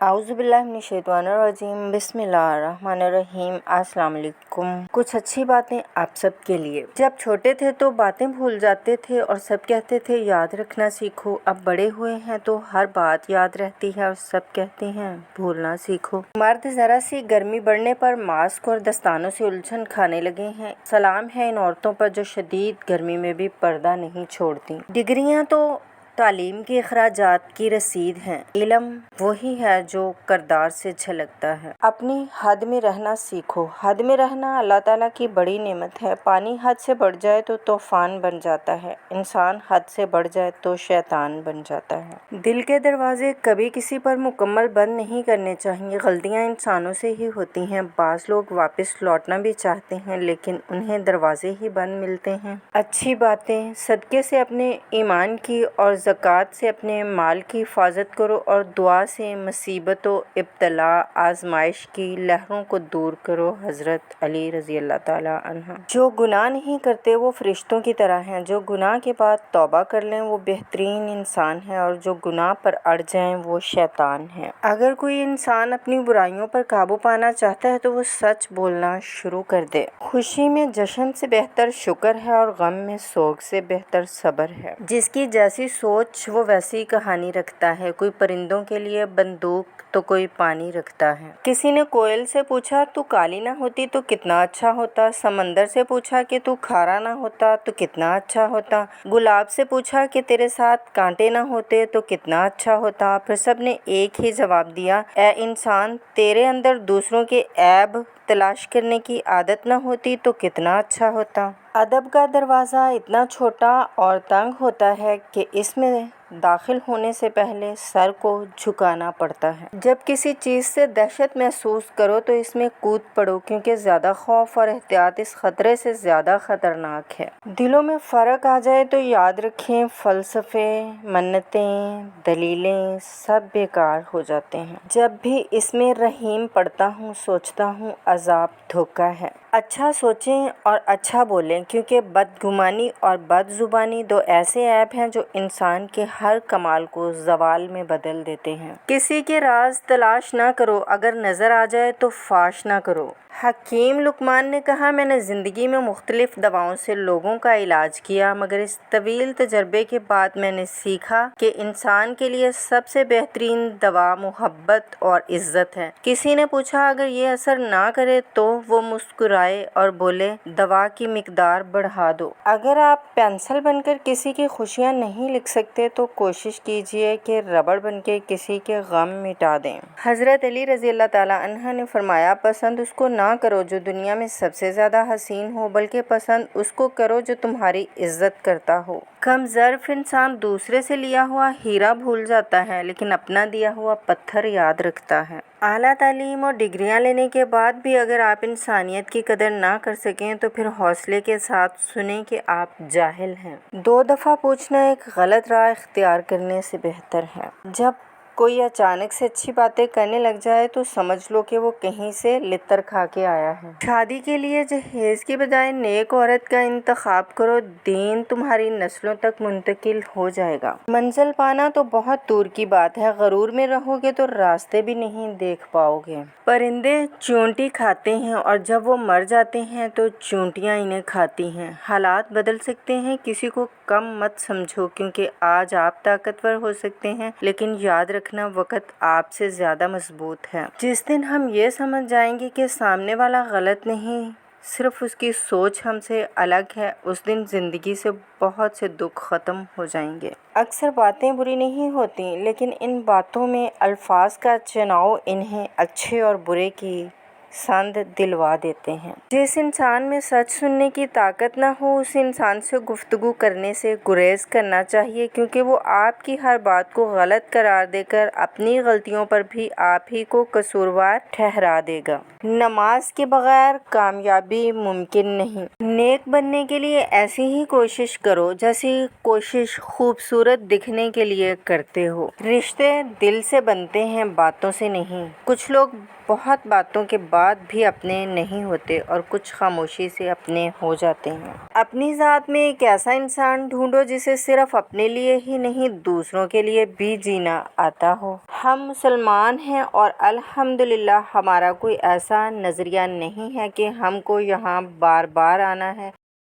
اعوذ باللہ من الشیطان الرجیم بسم اللہ الرحمن الرحیم السلام علیکم۔ کچھ اچھی باتیں آپ سب کے لیے۔ جب چھوٹے تھے تو باتیں بھول جاتے تھے اور سب کہتے تھے یاد رکھنا سیکھو۔ اب بڑے ہوئے ہیں تو ہر بات یاد رہتی ہے اور سب کہتے ہیں بھولنا سیکھو۔ مرد ذرا سی گرمی بڑھنے پر ماسک اور دستانوں سے الجھن کھانے لگے ہیں۔ سلام ہے ان عورتوں پر جو شدید گرمی میں بھی پردہ نہیں چھوڑتی۔ ڈگریاں تو تعلیم کے اخراجات کی رسید ہیں، علم وہی ہے جو کردار سے جھلکتا ہے۔ اپنی حد میں رہنا سیکھو۔ حد میں رہنا اللہ تعالیٰ کی بڑی نعمت ہے۔ پانی حد سے بڑھ جائے تو طوفان بن جاتا ہے، انسان حد سے بڑھ جائے تو شیطان بن جاتا ہے۔ دل کے دروازے کبھی کسی پر مکمل بند نہیں کرنے چاہیے۔ غلطیاں انسانوں سے ہی ہوتی ہیں۔ بعض لوگ واپس لوٹنا بھی چاہتے ہیں لیکن انہیں دروازے ہی بند ملتے ہیں۔ اچھی باتیں، صدقے سے اپنے ایمان کی اور زکوٰۃ سے اپنے مال کی حفاظت کرو اور دعا سے مصیبت و ابتلا آزمائش کی لہروں کو دور کرو۔ حضرت علی رضی اللہ تعالیٰ عنہ۔ جو گناہ نہیں کرتے وہ فرشتوں کی طرح ہیں، جو گناہ کے بعد توبہ کر لیں وہ بہترین انسان ہیں اور جو گناہ پر اڑ جائیں وہ شیطان ہیں۔ اگر کوئی انسان اپنی برائیوں پر قابو پانا چاہتا ہے تو وہ سچ بولنا شروع کر دے۔ خوشی میں جشن سے بہتر شکر ہے اور غم میں سوگ سے بہتر صبر ہے۔ جس کی جیسی سوچ وہ ویسی کہانی رکھتا ہے۔ کوئی پرندوں کے لیے بندوق تو کوئی پانی رکھتا ہے۔ کسی نے کوئل سے پوچھا تو کالی نہ ہوتی تو کتنا اچھا ہوتا۔ سمندر سے پوچھا کہ تو کھارا نہ ہوتا تو کتنا اچھا ہوتا۔ گلاب سے پوچھا کہ تیرے ساتھ کانٹے نہ ہوتے تو کتنا اچھا ہوتا۔ پھر سب نے ایک ہی جواب دیا، اے انسان، تیرے اندر دوسروں کے عیب تلاش کرنے کی عادت نہ ہوتی تو کتنا اچھا ہوتا۔ ادب کا دروازہ اتنا چھوٹا اور تنگ ہوتا ہے کہ اس میں داخل ہونے سے پہلے سر کو جھکانا پڑتا ہے۔ جب کسی چیز سے دہشت محسوس کرو تو اس میں کود پڑو کیونکہ زیادہ خوف اور احتیاط اس خطرے سے زیادہ خطرناک ہے۔ دلوں میں فرق آ جائے تو یاد رکھیں فلسفے، منتیں، دلیلیں سب بیکار ہو جاتے ہیں۔ جب بھی اس میں رحیم پڑھتا ہوں سوچتا ہوں عذاب دھوکہ ہے۔ اچھا سوچیں اور اچھا بولیں کیونکہ بدگمانی اور بد زبانی دو ایسے عیب ہیں جو انسان کے ہر کمال کو زوال میں بدل دیتے ہیں۔ کسی کے راز تلاش نہ کرو، اگر نظر آ جائے تو فاش نہ کرو۔ حکیم لقمان نے کہا، میں نے زندگی میں مختلف دواؤں سے لوگوں کا علاج کیا مگر اس طویل تجربے کے بعد میں نے سیکھا کہ انسان کے لیے سب سے بہترین دوا محبت اور عزت ہے۔ کسی نے پوچھا اگر یہ اثر نہ کرے تو وہ مسکرائے اور بولے دوا کی مقدار بڑھا دو۔ اگر آپ پینسل بن کر کسی کی خوشیاں نہیں لکھ سکتے تو کوشش کیجئے کہ ربڑ بن کے کسی کے غم مٹا دیں۔ حضرت علی رضی اللہ تعالیٰ عنہ نے فرمایا، پسند اس کو نہ کرو جو دنیا میں سب سے زیادہ حسین ہو بلکہ پسند اس کو کرو جو تمہاری عزت کرتا ہو۔ کم ظرف انسان دوسرے سے لیا ہوا ہیرا بھول جاتا ہے لیکن اپنا دیا ہوا پتھر یاد رکھتا ہے۔ اعلیٰ تعلیم اور ڈگریاں لینے کے بعد بھی اگر آپ انسانیت کی قدر نہ کر سکیں تو پھر حوصلے کے ساتھ سنیں کہ آپ جاہل ہیں۔ 2 دفعہ پوچھنا ایک غلط راہ اختیار کرنے سے بہتر ہے۔ جب کوئی اچانک سے اچھی باتیں کرنے لگ جائے تو سمجھ لو کہ وہ کہیں سے لتر کھا کے آیا ہے۔ شادی کے لیے جہیز کی بجائے نیک عورت کا انتخاب کرو، دین تمہاری نسلوں تک منتقل ہو جائے گا۔ منزل پانا تو بہت دور کی بات ہے، غرور میں رہو گے تو راستے بھی نہیں دیکھ پاؤ گے۔ پرندے چیونٹی کھاتے ہیں اور جب وہ مر جاتے ہیں تو چیونٹیاں انہیں کھاتی ہیں۔ حالات بدل سکتے ہیں، کسی کو کم مت سمجھو کیونکہ آج آپ طاقتور ہو سکتے ہیں لیکن یاد رکھنا وقت آپ سے زیادہ مضبوط ہے۔ جس دن ہم یہ سمجھ جائیں گے کہ سامنے والا غلط نہیں، صرف اس کی سوچ ہم سے الگ ہے، اس دن زندگی سے بہت سے دکھ ختم ہو جائیں گے۔ اکثر باتیں بری نہیں ہوتی لیکن ان باتوں میں الفاظ کا چناؤ انہیں اچھے اور برے کی سند دلوا دیتے ہیں۔ جس انسان میں سچ سننے کی طاقت نہ ہو اس انسان سے گفتگو کرنے سے گریز کرنا چاہیے کیونکہ وہ آپ کی ہر بات کو غلط قرار دے کر اپنی غلطیوں پر بھی آپ ہی کو قصوروار ٹھہرا دے گا۔ نماز کے بغیر کامیابی ممکن نہیں۔ نیک بننے کے لیے ایسی ہی کوشش کرو جیسی کوشش خوبصورت دکھنے کے لیے کرتے ہو۔ رشتے دل سے بنتے ہیں، باتوں سے نہیں۔ کچھ لوگ بہت باتوں کے بعد بھی اپنے نہیں ہوتے اور کچھ خاموشی سے اپنے ہو جاتے ہیں۔ اپنی ذات میں ایک ایسا انسان ڈھونڈو جسے صرف اپنے لیے ہی نہیں دوسروں کے لیے بھی جینا آتا ہو۔ ہم مسلمان ہیں اور الحمدللہ ہمارا کوئی ایسا نظریہ نہیں ہے کہ ہم کو یہاں بار بار آنا ہے،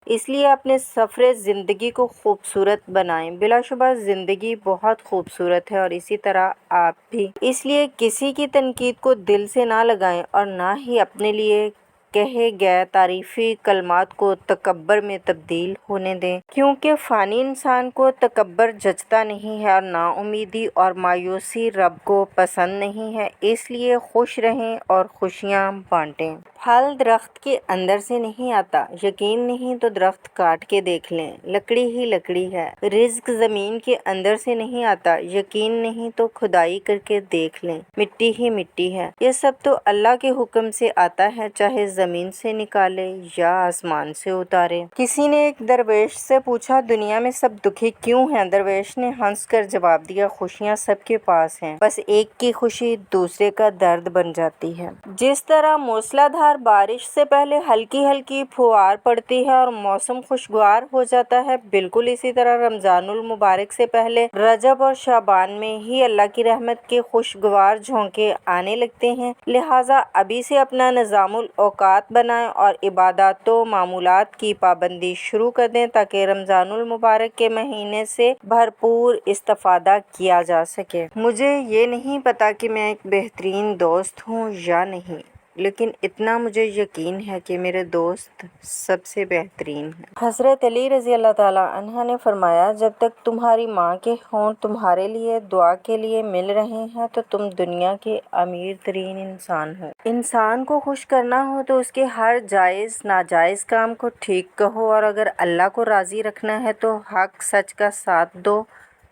اس لیے اپنے سفر زندگی کو خوبصورت بنائیں۔ بلا شبہ زندگی بہت خوبصورت ہے اور اسی طرح آپ بھی، اس لیے کسی کی تنقید کو دل سے نہ لگائیں اور نہ ہی اپنے لیے کہے گئے تعریفی کلمات کو تکبر میں تبدیل ہونے دیں، کیونکہ فانی انسان کو تکبر جچتا نہیں ہے اور نا امیدی اور مایوسی رب کو پسند نہیں ہے۔ اس لیے خوش رہیں اور خوشیاں بانٹیں۔ پھل درخت کے اندر سے نہیں آتا، یقین نہیں تو درخت کاٹ کے دیکھ لیں، لکڑی ہی لکڑی ہے۔ رزق زمین کے اندر سے نہیں آتا، یقین نہیں تو کھدائی کر کے دیکھ لیں، مٹی ہی مٹی ہے۔ یہ سب تو اللہ کے حکم سے آتا ہے، چاہے زمین سے نکالے یا آسمان سے اتارے۔ کسی نے ایک درویش سے پوچھا، دنیا میں سب دکھی کیوں ہیں؟ درویش نے ہنس کر جواب دیا، خوشیاں سب کے پاس ہیں، بس ایک کی خوشی دوسرے کا درد بن جاتی ہے۔ جس طرح موسلا دھار بارش سے پہلے ہلکی ہلکی پھوار پڑتی ہے اور موسم خوشگوار ہو جاتا ہے، بالکل اسی طرح رمضان المبارک سے پہلے رجب اور شعبان میں ہی اللہ کی رحمت کے خوشگوار جھونکے آنے لگتے ہیں۔ لہٰذا ابھی سے اپنا نظام الاوقات بنائیں اور عبادات و معمولات کی پابندی شروع کر دیں تاکہ رمضان المبارک کے مہینے سے بھرپور استفادہ کیا جا سکے۔ مجھے یہ نہیں پتا کہ میں ایک بہترین دوست ہوں یا نہیں، لیکن اتنا مجھے یقین ہے کہ میرے دوست سب سے بہترین ہیں۔ حضرت علی رضی اللہ تعالیٰ عنہ نے فرمایا، جب تک تمہاری ماں کے ہونٹ تمہارے لیے دعا کے لیے مل رہے ہیں تو تم دنیا کے امیر ترین انسان ہو۔ انسان کو خوش کرنا ہو تو اس کے ہر جائز ناجائز کام کو ٹھیک کہو، اور اگر اللہ کو راضی رکھنا ہے تو حق سچ کا ساتھ دو،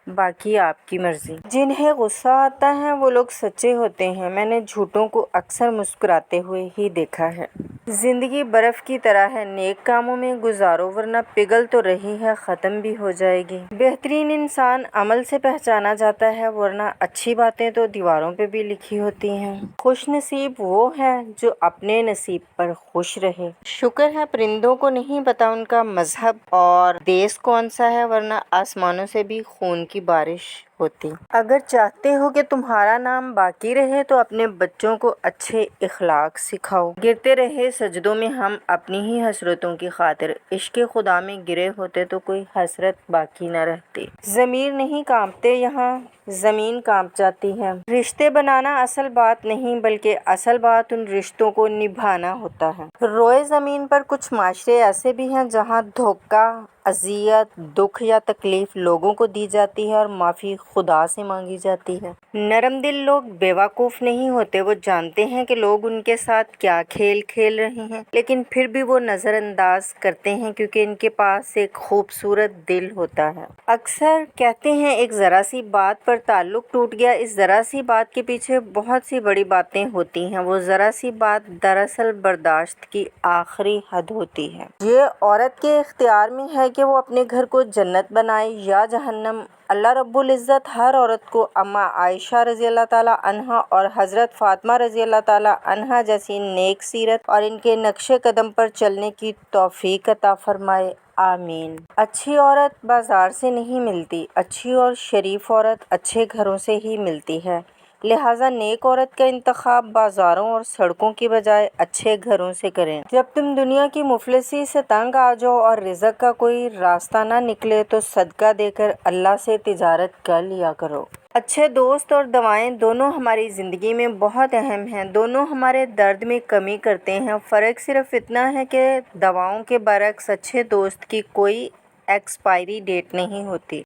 باقی آپ کی مرضی۔ جنہیں غصہ آتا ہے وہ لوگ سچے ہوتے ہیں، میں نے جھوٹوں کو اکثر مسکراتے ہوئے ہی دیکھا ہے۔ زندگی برف کی طرح ہے، نیک کاموں میں گزارو ورنہ پگھل تو رہی ہے، ختم بھی ہو جائے گی۔ بہترین انسان عمل سے پہچانا جاتا ہے، ورنہ اچھی باتیں تو دیواروں پہ بھی لکھی ہوتی ہیں۔ خوش نصیب وہ ہے جو اپنے نصیب پر خوش رہے۔ شکر ہے پرندوں کو نہیں پتا ان کا مذہب اور دیس کون سا ہے، ورنہ آسمانوں سے بھی خون کی بارش ہوتی۔ اگر چاہتے ہو کہ تمہارا نام باقی رہے تو اپنے بچوں کو اچھے اخلاق سکھاؤ۔ گرتے رہے سجدوں میں ہم اپنی ہی حسرتوں کی خاطر، عشق خدا میں گرے ہوتے تو کوئی حسرت باقی نہ رہتی۔ ضمیر نہیں کانپتے یہاں زمین کانپ جاتی ہے۔ رشتے بنانا اصل بات نہیں بلکہ اصل بات ان رشتوں کو نبھانا ہوتا ہے۔ روئے زمین پر کچھ معاشرے ایسے بھی ہیں جہاں دھوکہ، اذیت، دکھ یا تکلیف لوگوں کو دی جاتی ہے اور معافی خدا سے مانگی جاتی ہے۔ نرم دل لوگ بیوقوف نہیں ہوتے، وہ جانتے ہیں کہ لوگ ان کے ساتھ کیا کھیل کھیل رہے ہیں، لیکن پھر بھی وہ نظر انداز کرتے ہیں کیونکہ ان کے پاس ایک خوبصورت دل ہوتا ہے۔ اکثر کہتے ہیں ایک ذرا سی بات پر تعلق ٹوٹ گیا، اس ذرا سی بات کے پیچھے بہت سی بڑی باتیں ہوتی ہیں، وہ ذرا سی بات دراصل برداشت کی آخری حد ہوتی ہے۔ یہ عورت کے اختیار میں ہے کہ وہ اپنے گھر کو جنت بنائے یا جہنم۔ اللہ رب العزت ہر عورت کو اما عائشہ رضی اللہ تعالیٰ عنہا اور حضرت فاطمہ رضی اللہ تعالیٰ عنہا جیسی نیک سیرت اور ان کے نقش قدم پر چلنے کی توفیق عطا فرمائے، آمین۔ اچھی عورت بازار سے نہیں ملتی، اچھی اور شریف عورت اچھے گھروں سے ہی ملتی ہے، لہٰذا نیک عورت کا انتخاب بازاروں اور سڑکوں کی بجائے اچھے گھروں سے کریں۔ جب تم دنیا کی مفلسی سے تنگ آ جاؤ اور رزق کا کوئی راستہ نہ نکلے تو صدقہ دے کر اللہ سے تجارت کر لیا کرو۔ اچھے دوست اور دوائیں دونوں ہماری زندگی میں بہت اہم ہیں، دونوں ہمارے درد میں کمی کرتے ہیں، فرق صرف اتنا ہے کہ دواؤں کے برعکس اچھے دوست کی کوئی ایکسپائری ڈیٹ نہیں ہوتی۔